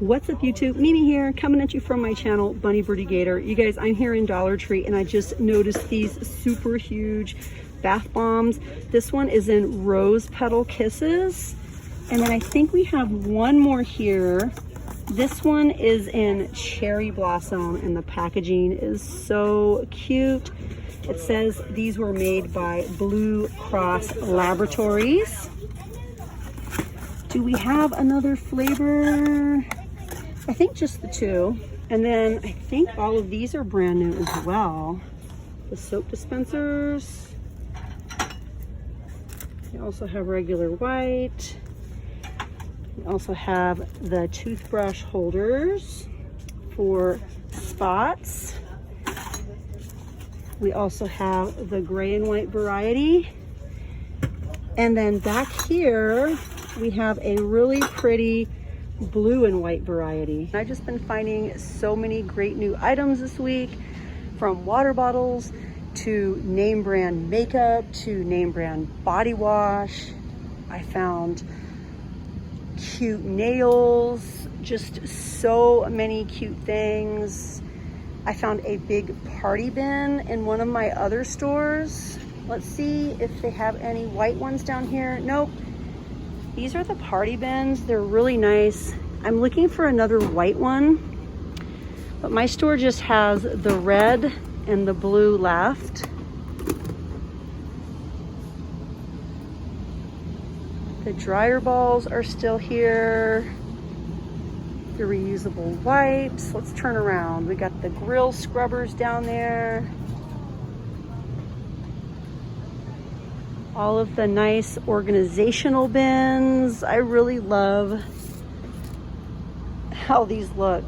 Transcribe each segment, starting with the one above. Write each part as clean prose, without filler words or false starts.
What's up YouTube? Mimi here, coming at you from my channel, Bunny Birdy Gator. You guys, I'm here in Dollar Tree and I just noticed these super huge bath bombs. This one is in Rose Petal Kisses. And then I think we have one more here. This one is in Cherry Blossom and the packaging is so cute. It says these were made by Blue Cross Laboratories. Do we have another flavor? I think just the two. And then I think all of these are brand new as well. The soap dispensers. We also have regular white. We also have the toothbrush holders for spots. We also have the gray and white variety. And then back here, we have a really pretty blue and white variety. I've just been finding so many great new items this week, from water bottles to name brand makeup to name brand body wash. I found cute nails, just so many cute things. I found a big party bin in one of my other stores. Let's see if they have any white ones down here. Nope. These are the party bins. They're really nice. I'm looking for another white one, but my store just has the red and the blue left. The dryer balls are still here. The reusable wipes. Let's turn around. We got the grill scrubbers down there. All of the nice organizational bins. I really love how these look.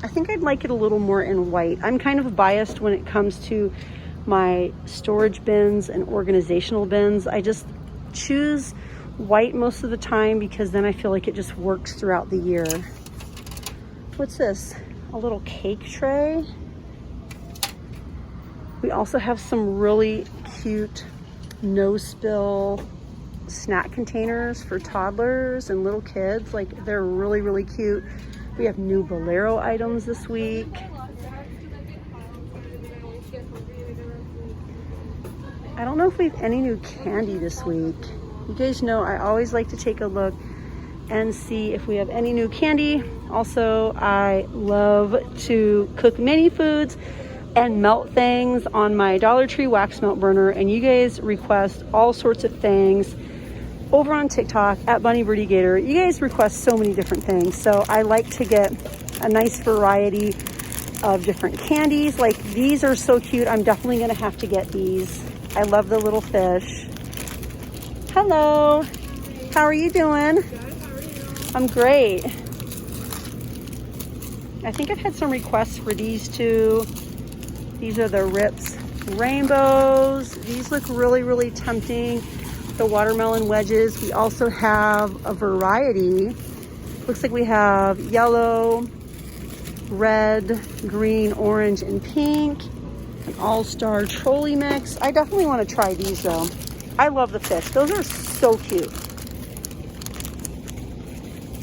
I think I'd like it a little more in white. I'm kind of biased when it comes to my storage bins and organizational bins. I just choose white most of the time because then I feel like it just works throughout the year. What's this? A little cake tray. We also have some really cute no spill snack containers for toddlers and little kids. Like, they're really, really cute. We have new Bolero items this week. I don't know if we have any new candy this week. You guys know I always like to take a look and see if we have any new candy. Also, I love to cook mini foods and melt things on my Dollar Tree wax melt burner, and you guys request all sorts of things over on TikTok at Bunny Birdy Gator. You guys request so many different things, so I like to get a nice variety of different candies. Like, these are so cute. I'm definitely gonna have to get these. I love the little fish. Hello, how are you doing? Good, how are you? I'm great. I think I've had some requests for these too. These are the Rips Rainbows. These look really, really tempting. The watermelon wedges. We also have a variety. Looks like we have yellow, red, green, orange, and pink. An all-star trolley mix. I definitely want to try these though. I love the fish. Those are so cute.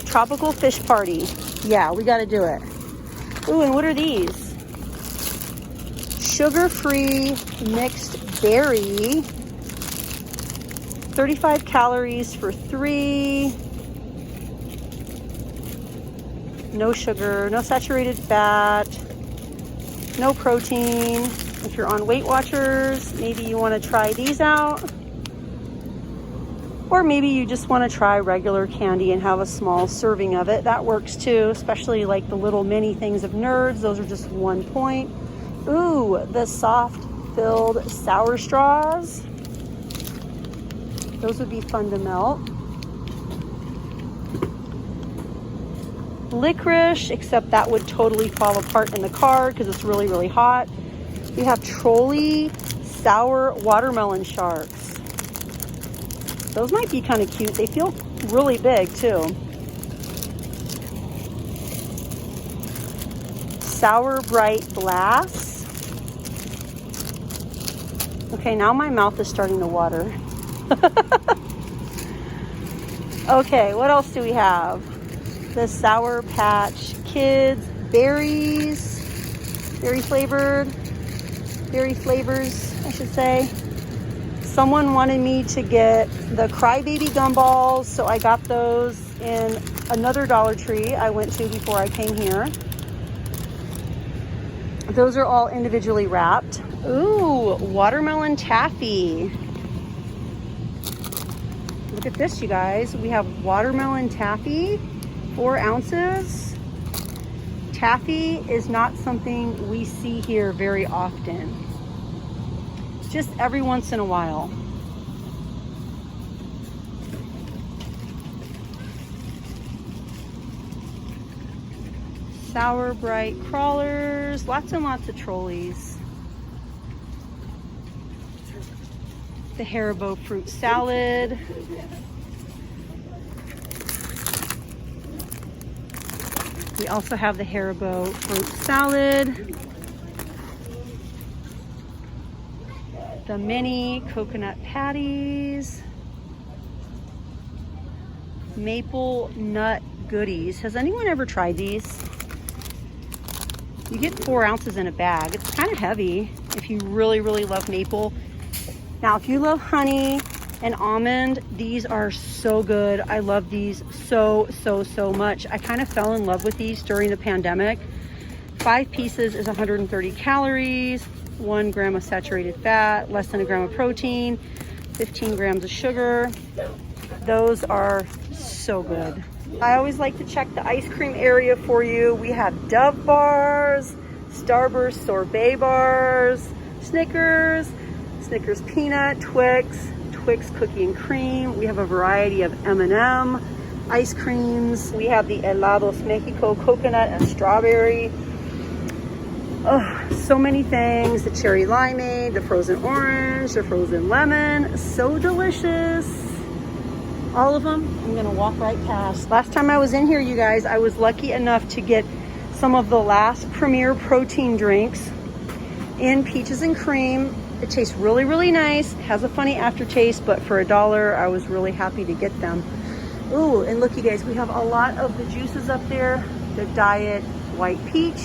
Tropical fish party. Yeah, we got to do it. Ooh, and what are these? Sugar-free mixed berry. 35 calories for 3. No sugar, no saturated fat, no protein. If you're on Weight Watchers, maybe you want to try these out. Or maybe you just want to try regular candy and have a small serving of it. That works too, especially like the little mini things of Nerds. Those are just 1 point. Ooh, the soft filled sour straws. Those would be fun to melt. Licorice, except that would totally fall apart in the car because it's really, really hot. We have Trolley sour watermelon sharks. Those might be kind of cute. They feel really big too. Sour Bright Glass. Okay, now my mouth is starting to water. Okay, what else do we have? the Sour Patch Kids berries, berry flavors, I should say. Someone wanted me to get the Crybaby gumballs, so I got those in another Dollar Tree I went to before I came here. Those are all individually wrapped. Ooh, watermelon taffy. Look at this, you guys. We have watermelon taffy, 4 ounces. Taffy is not something we see here very often. Just every once in a while. Sour Bright crawlers, lots and lots of trolleys. The Haribo fruit salad. We also have the Haribo fruit salad. The mini coconut patties. Maple nut goodies. Has anyone ever tried these? You get 4 ounces in a bag. It's kind of heavy if you really, really love maple. Now, if you love honey and almond, these are so good. I love these so much. I kind of fell in love with these during the pandemic. 5 pieces is 130 calories, 1 gram of saturated fat, less than a gram of protein, 15 grams of sugar. Those are so good. I always like to check the ice cream area for you. We have Dove bars, Starburst sorbet bars, Snickers, Snickers peanut, Twix cookie and cream. We have a variety of M&M ice creams. We have the Helados Mexico coconut and strawberry. Oh, so many things. The cherry limeade, the frozen orange, the frozen lemon. So delicious. All of them, I'm gonna walk right past. Last time I was in here, you guys, I was lucky enough to get some of the last Premier protein drinks in peaches and cream. It tastes really, really nice. It has a funny aftertaste, but for $1, I was really happy to get them. Ooh, and look, you guys, we have a lot of the juices up there. The Diet White Peach,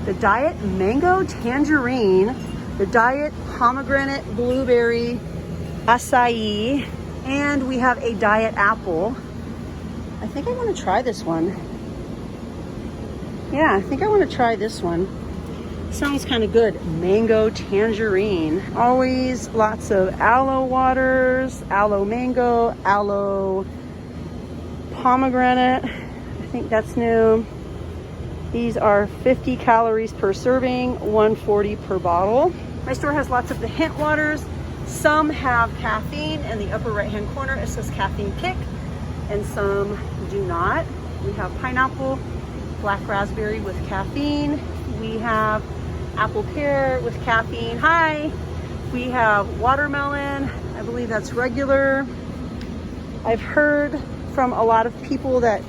the Diet Mango Tangerine, the Diet Pomegranate Blueberry Acai, and we have a Diet Apple. I think I want to try this one. Yeah, I think I want to try this one. Sounds kind of good. Mango Tangerine. Always lots of aloe waters, aloe mango, aloe pomegranate. I think that's new. These are 50 calories per serving, 140 per bottle. My store has lots of the hint waters. Some have caffeine. In the upper right hand corner it says caffeine kick, and some do not. We have pineapple, black raspberry with caffeine. We have apple pear with caffeine. Hi. We have watermelon. I believe that's regular. I've heard from a lot of people that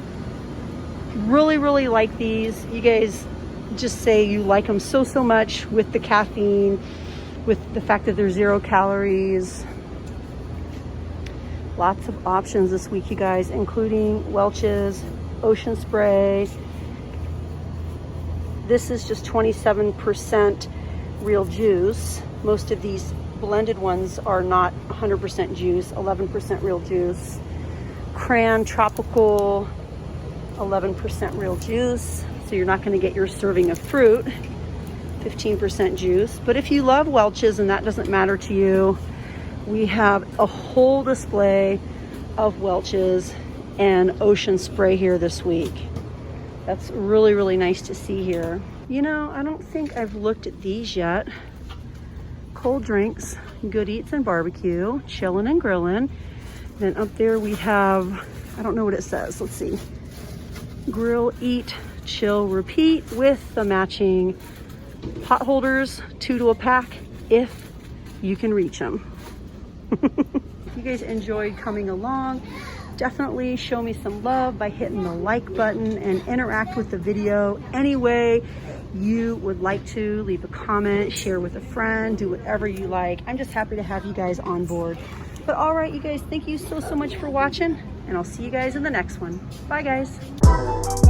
really, really like these. You guys just say you like them so much with the caffeine, with the fact that they're 0 calories. Lots of options this week, you guys, including Welch's, Ocean Spray. This is just 27% real juice. Most of these blended ones are not 100% juice, 11% real juice. Cran Tropical, 11% real juice. So you're not gonna get your serving of fruit. 15% juice. But if you love Welch's and that doesn't matter to you, we have a whole display of Welch's and Ocean Spray here this week. That's really, really nice to see here. You know, I don't think I've looked at these yet. Cold drinks, Good Eats and Barbecue, chillin' and grillin'. Then up there we have, I don't know what it says, let's see. Grill, eat, chill, repeat with the matching pot holders, 2 to a pack, if you can reach them. If you guys enjoyed coming along, definitely show me some love by hitting the like button and interact with the video any way you would like to. Leave a comment, share with a friend, do whatever you like. I'm just happy to have you guys on board. But all right, you guys, thank you so much for watching. and I'll see you guys in the next one. Bye guys.